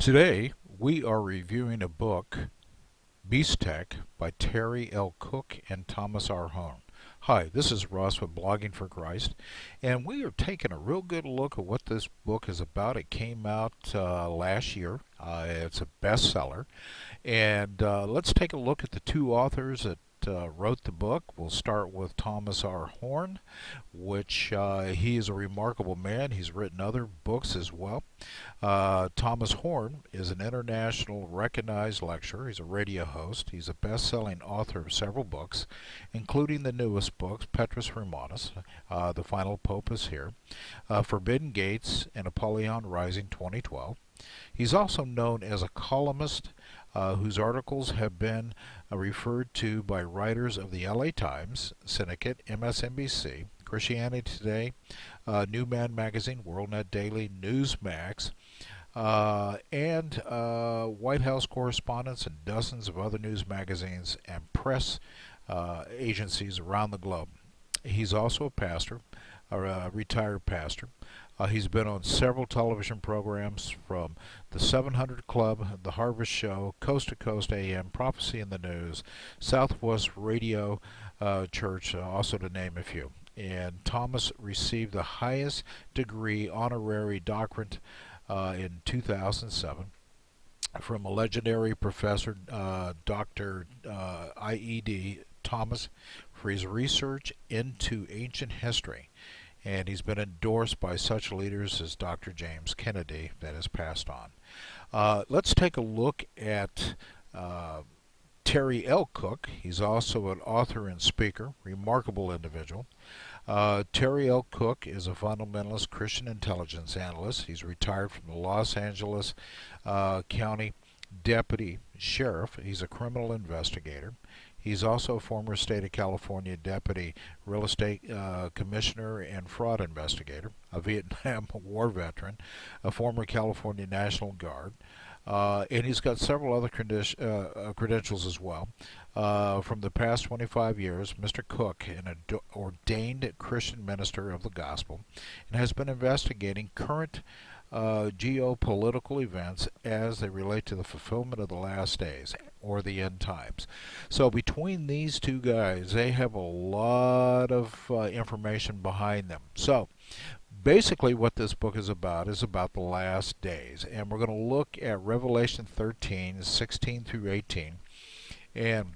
Today, we are reviewing a book, Beast Tech, by Terry L. Cook and Thomas R. Horn. Hi, this is Russ with Blogging for Christ, and we are taking a real good look at what this book is about. It came out last year. It's a bestseller, and let's take a look at the two authors that wrote the book. We'll start with Thomas R. Horn, which he is a remarkable man. He's written other books as well. Thomas Horn is an international recognized lecturer. He's a radio host. He's a best-selling author of several books, including the newest books, Petrus Romanus, The Final Pope is Here, Forbidden Gates, and Apollyon Rising 2012. He's also known as a columnist whose articles have been referred to by writers of the LA Times, Syndicate, MSNBC, Christianity Today, New Man Magazine, WorldNet Daily, Newsmax, and White House correspondents and dozens of other news magazines and press agencies around the globe. He's also a pastor, a retired pastor. He's been on several television programs from the 700 Club, The Harvest Show, Coast to Coast AM, Prophecy in the News, Southwest Radio Church, also to name a few. And Thomas received the highest degree honorary doctorate in 2007 from a legendary professor, Dr. I.E.D. Thomas, for his research into ancient history. And he's been endorsed by such leaders as Dr. James Kennedy that has passed on. Let's take a look at Terry L. Cook. He's also an author and speaker, remarkable individual. Terry L. Cook is a fundamentalist Christian intelligence analyst. He's retired from the Los Angeles County Deputy Sheriff. He's a criminal investigator. He's also a former state of California deputy real estate commissioner and fraud investigator, a Vietnam War veteran, a former California National Guard, and he's got several other credentials as well. From the past 25 years, Mr. Cook, an ordained Christian minister of the gospel, and has been investigating current geopolitical events as they relate to the fulfillment of the last days or the end times. So between these two guys, they have a lot of information behind them. So basically what this book is about the last days, and we're going to look at Revelation 13, 16 through 18. And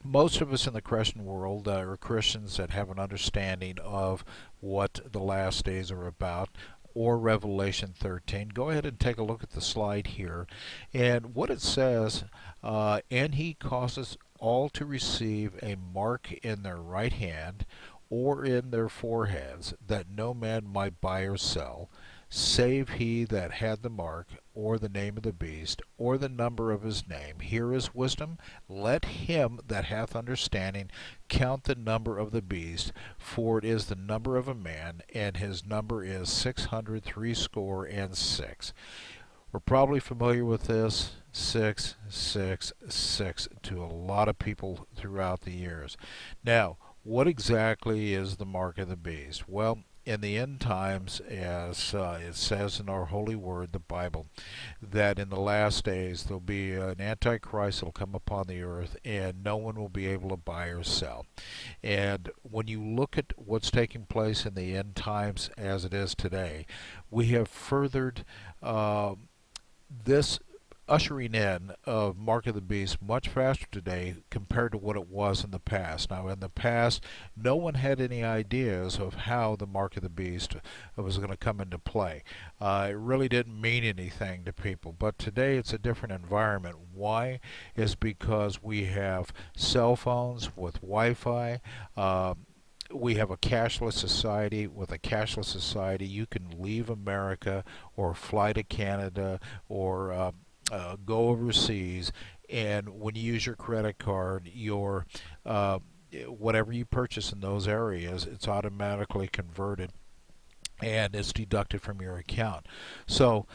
most of us in the Christian world are Christians that have an understanding of what the last days are about, or Revelation 13. Go ahead and take a look at the slide here. And what it says, and he causes all to receive a mark in their right hand or in their foreheads, that no man might buy or sell, save he that had the mark, or the name of the beast, or the number of his name. Here is wisdom. Let him that hath understanding count the number of the beast, for it is the number of a man, and his number is 666. We're probably familiar with this, 666, to a lot of people throughout the years. Now, what exactly is the mark of the beast? Well, in the end times, as it says in our holy word, the Bible, that in the last days there'll be an antichrist that will come upon the earth, and no one will be able to buy or sell. And when you look at what's taking place in the end times as it is today, we have furthered this ushering in of Mark of the Beast much faster today compared to what it was in the past. Now, in the past, no one had any ideas of how the Mark of the Beast was going to come into play. It really didn't mean anything to people. But today, it's a different environment. Why? Is because we have cell phones with Wi-Fi. We have a cashless society. With a cashless society, you can leave America or fly to Canada or go overseas, and when you use your credit card, your whatever you purchase in those areas, it's automatically converted and it's deducted from your account. So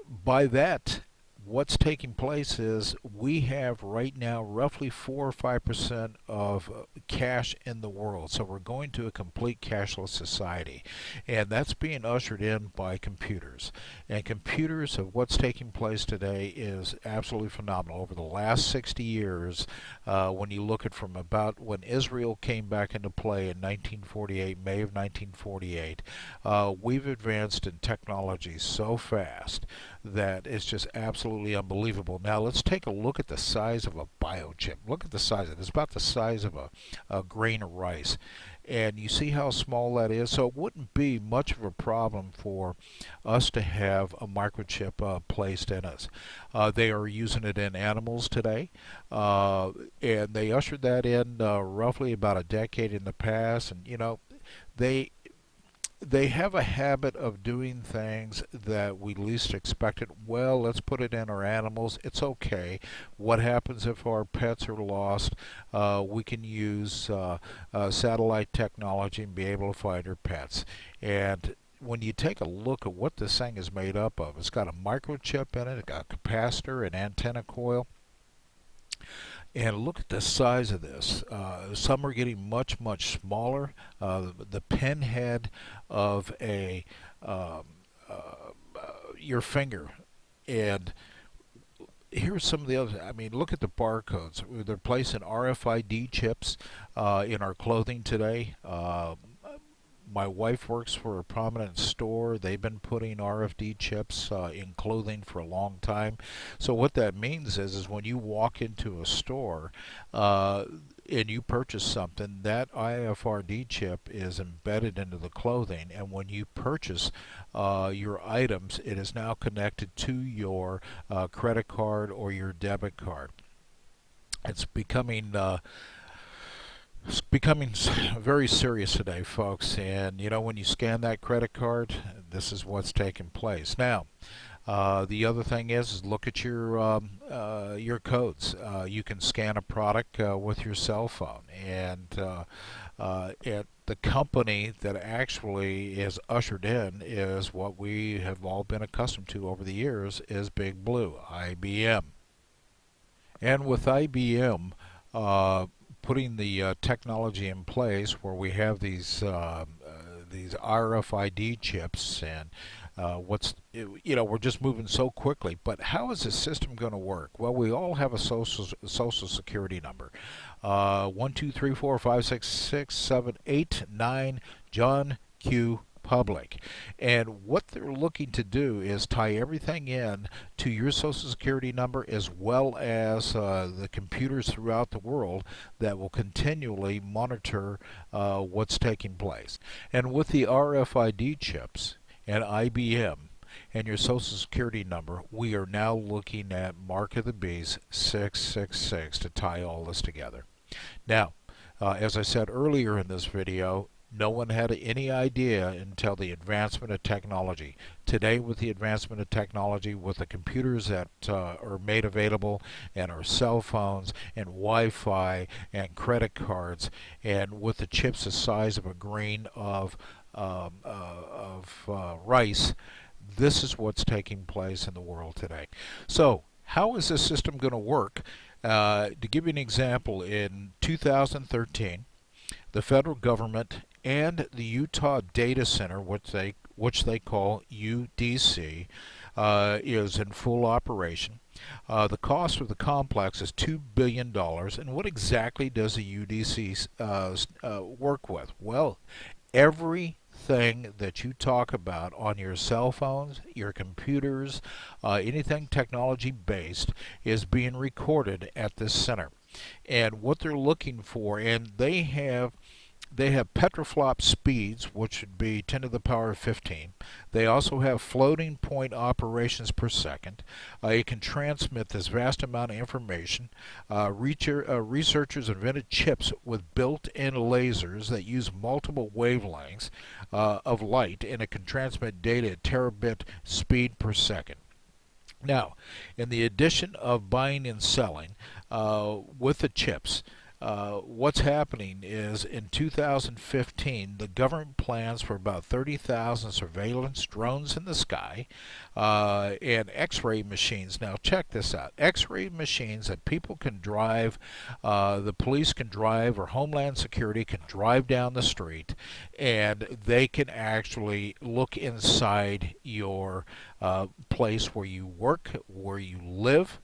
by that, what's taking place is we have right now roughly 4 or 5% of cash in the world. So we're going to a complete cashless society. And that's being ushered in by computers. And computers of what's taking place today is absolutely phenomenal. Over the last 60 years, when you look at from about when Israel came back into play in 1948, May of 1948, we've advanced in technology so fast that it's just absolutely unbelievable. Now let's take a look at the size of a biochip. Look at the size of it. It's about the size of a grain of rice. And you see how small that is? So it wouldn't be much of a problem for us to have a microchip placed in us. They are using it in animals today, and they ushered that in roughly about a decade in the past. And they they have a habit of doing things that we least expected. Well, let's put it in our animals. It's okay. What happens if our pets are lost? We can use satellite technology and be able to find our pets. And when you take a look at what this thing is made up of, it's got a microchip in it, it's got a capacitor, an antenna coil. And look at the size of this. Some are getting much, much smaller. The pinhead of a your finger. And here's some of the other. I mean, look at the barcodes. They're placing RFID chips in our clothing today. My wife works for a prominent store. They've been putting RFID chips in clothing for a long time. So what that means is when you walk into a store and you purchase something, that IFRD chip is embedded into the clothing. And when you purchase your items, it is now connected to your credit card or your debit card. It's becoming very serious today, folks. And when you scan that credit card, this is what's taking place. Now, the other thing is look at your codes. You can scan a product with your cell phone, and the company that actually is ushered in is what we have all been accustomed to over the years, is Big Blue, IBM. And with IBM putting the technology in place where we have these RFID chips, and we're just moving so quickly. But how is the system going to work? Well, we all have a social security number. 1, 2, 3, 4, 5, 6, 6, 7, 8, 9. John Q. Public. And what they're looking to do is tie everything in to your social security number, as well as the computers throughout the world that will continually monitor what's taking place. And with the RFID chips and IBM and your social security number, we are now looking at Mark of the Beast 666 to tie all this together. Now, as I said earlier in this video, no one had any idea until the advancement of technology. Today, with the advancement of technology, with the computers that are made available, and our cell phones, and Wi-Fi, and credit cards, and with the chips the size of a grain of rice, this is what's taking place in the world today. So, how is this system going to work? To give you an example, in 2013, the federal government and the Utah Data Center, which they call UDC, is in full operation. The cost of the complex is $2 billion. And what exactly does the UDC work with? Well, everything that you talk about on your cell phones, your computers, anything technology based, is being recorded at this center. And what they're looking for, and they have petaflop speeds, which would be 10 to the power of 15. They also have floating point operations per second. It can transmit this vast amount of information. Researchers invented chips with built-in lasers that use multiple wavelengths of light, and it can transmit data at terabit speed per second. Now, in the addition of buying and selling with the chips, what's happening is in 2015, the government plans for about 30,000 surveillance drones in the sky and X-ray machines. Now, check this out: X-ray machines that people can drive, the police can drive, or Homeland Security can drive down the street, and they can actually look inside your place where you work, where you live,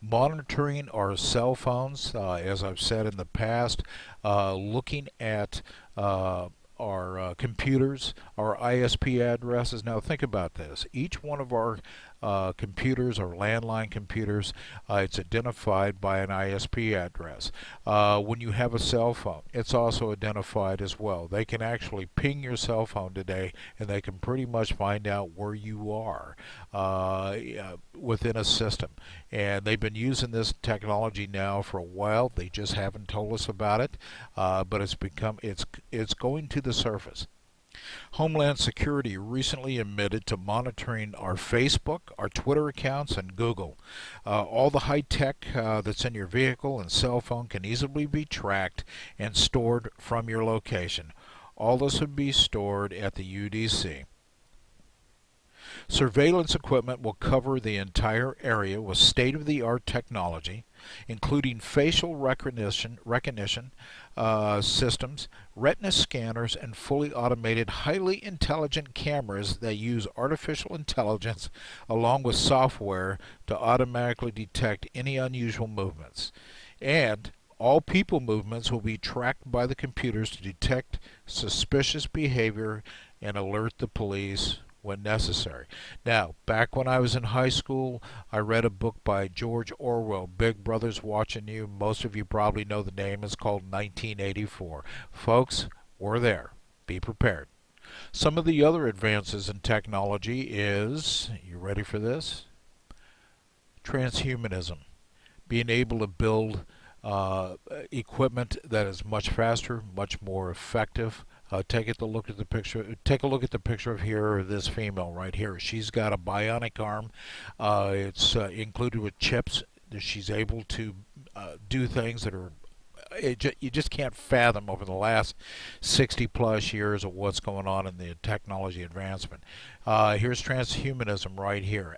monitoring our cell phones, as I've said in the past, looking at our computers, our ISP addresses. Now think about this. Each one of our computers, our landline computers, it's identified by an ISP address. When you have a cell phone, it's also identified as well. They can actually ping your cell phone today, and they can pretty much find out where you are within a system. And they've been using this technology now for a while. They just haven't told us about it, but it's going to the surface. Homeland Security recently admitted to monitoring our Facebook, our Twitter accounts, and Google. All the high tech that's in your vehicle and cell phone can easily be tracked and stored from your location. All this would be stored at the UDC. Surveillance equipment will cover the entire area with state-of-the-art technology, including facial recognition systems, retina scanners, and fully automated, highly intelligent cameras that use artificial intelligence along with software to automatically detect any unusual movements. And all people movements will be tracked by the computers to detect suspicious behavior and alert the police when necessary. Now, back when I was in high school, I read a book by George Orwell, Big Brother's Watching You. Most of you probably know the name. It's called 1984. Folks, we're there. Be prepared. Some of the other advances in technology is, you ready for this? Transhumanism. Being able to build equipment that is much faster, much more effective. Take a look at the picture. Take a look at the picture of here, this female right here. She's got a bionic arm. It's included with chips. She's able to do things that are you just can't fathom over the last 60 plus years of what's going on in the technology advancement. Here's transhumanism right here.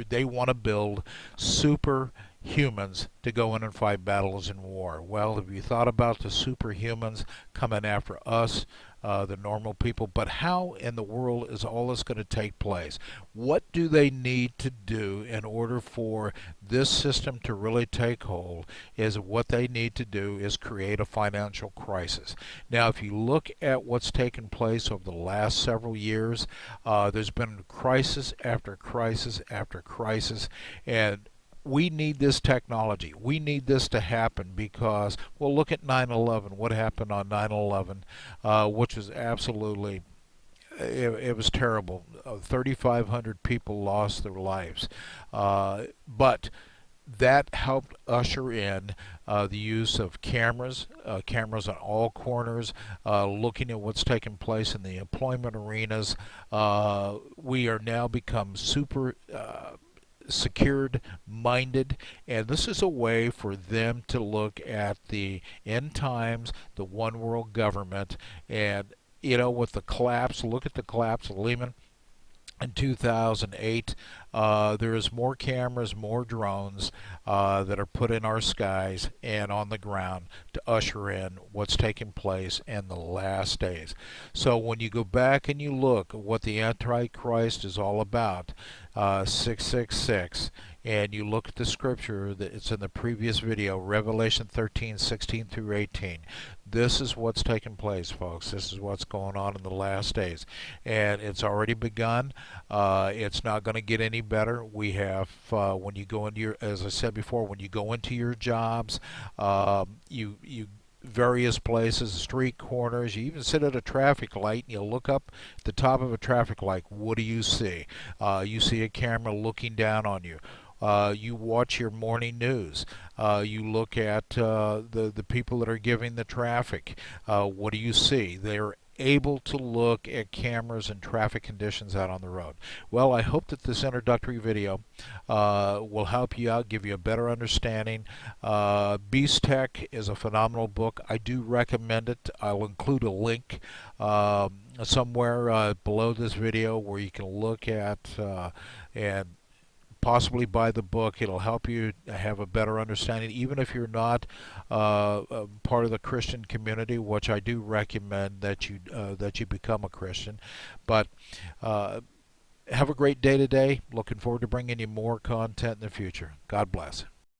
They want to build super humans to go in and fight battles in war. Well, have you thought about the superhumans coming after us, the normal people? But how in the world is all this going to take place? What do they need to do in order for this system to really take hold? Is what they need to do is create a financial crisis. Now, if you look at what's taken place over the last several years, there's been crisis after crisis after crisis, and we need this technology. We need this to happen because, well, look at 9/11. What happened on 9/11, which was absolutely, it was terrible. 3,500 people lost their lives. But that helped usher in the use of cameras, cameras on all corners, looking at what's taking place in the employment arenas. We are now become super secured minded, and this is a way for them to look at the end times, the one world government. And with the collapse, look at the collapse of Lehman in 2008. There is more cameras, more drones that are put in our skies and on the ground to usher in what's taking place in the last days. So when you go back and you look at what the Antichrist is all about, 666, and you look at the scripture that it's in the previous video, Revelation 13:16 through 18. This is what's taking place, folks. This is what's going on in the last days, and it's already begun. It's not going to get any better. We have when you go into your, as I said before, when you go into your jobs, you various places, street corners, you even sit at a traffic light and you look up at the top of a traffic light. What do you see? You see a camera looking down on you. You watch your morning news. You look at the people that are giving the traffic. What do you see? They're able to look at cameras and traffic conditions out on the road. Well, I hope that this introductory video will help you out, give you a better understanding. Beast Tech is a phenomenal book. I do recommend it. I'll include a link somewhere below this video where you can look at and possibly buy the book. It'll help you have a better understanding, even if you're not part of the Christian community, which I do recommend that you become a Christian. But have a great day today. Looking forward to bringing you more content in the future. God bless.